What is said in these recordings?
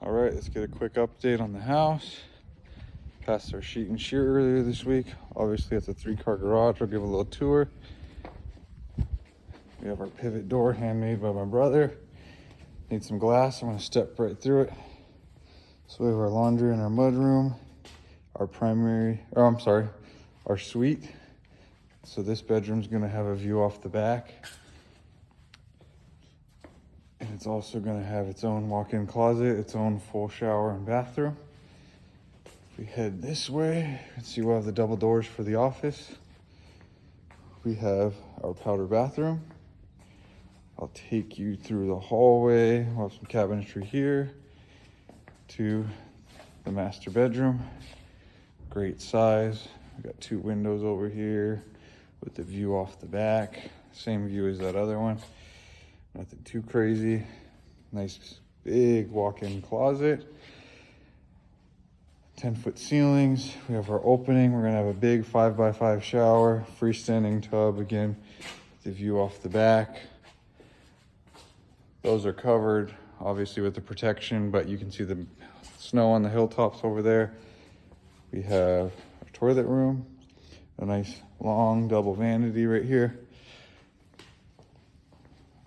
All right, let's get a quick update on the house. Passed our sheet and shear earlier this week. Obviously, it's a 3-car garage. I'll give a little tour. We have our pivot door, handmade by my brother. Need some glass. I'm gonna step right through it. So we have our laundry and our mudroom, our suite. So this bedroom's gonna have a view off the back. And it's also gonna have its own walk-in closet, its own full shower and bathroom. If we head this way, you can see we'll have the double doors for the office. We have our powder bathroom. I'll take you through the hallway. We'll have some cabinetry here to the master bedroom. Great size. We've got 2 windows over here with the view off the back. Same view as that other one. Nothing too crazy. Nice big walk-in closet. 10-foot ceilings. We have our opening. We're gonna have a big 5x5 shower, freestanding tub again, the view off the back. Those are covered obviously with the protection, but you can see the snow on the hilltops over there. We have our toilet room, a nice long double vanity right here.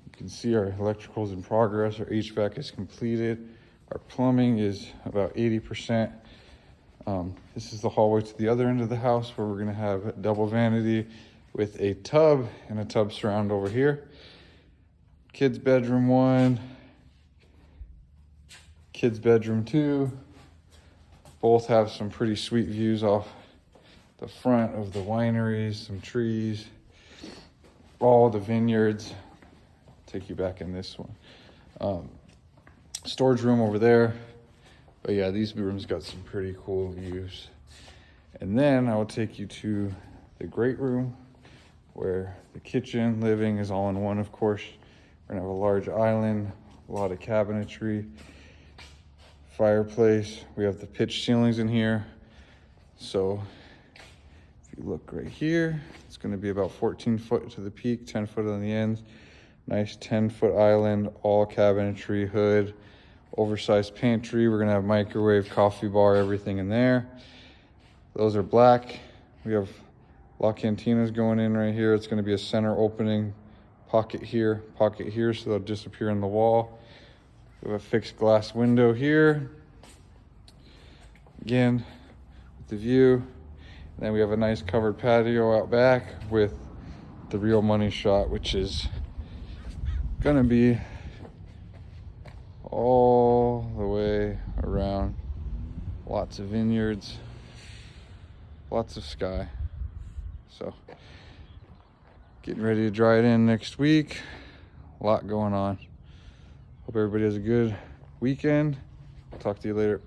You can see our electrical's in progress. Our HVAC is completed. Our plumbing is about 80%. This is the hallway to the other end of the house where we're gonna have a double vanity with a tub and a tub surround over here. Kids bedroom 1, kids bedroom 2. Both have some pretty sweet views off the front of the wineries, some trees, all the vineyards. Take you back in this one. Storage room over there. But yeah, these rooms got some pretty cool views. And then I will take you to the great room where the kitchen, living is all in one, of course. We're gonna have a large island, a lot of cabinetry, fireplace. We have the pitched ceilings in here. So if you look right here, it's gonna be about 14 foot to the peak, 10 foot on the ends. Nice 10-foot island, all cabinetry, hood, oversized pantry. We're gonna have microwave, coffee bar, everything in there. Those are black. We have La Cantinas going in right here. It's gonna be a center opening, pocket here, so they'll disappear in the wall. We have a fixed glass window here. Again, with the view. And then we have a nice covered patio out back with the real money shot, which is gonna be all the way around. Lots of vineyards, lots of sky. So getting ready to dry it in next week. A lot going on. Hope everybody has a good weekend. I'll talk to you later.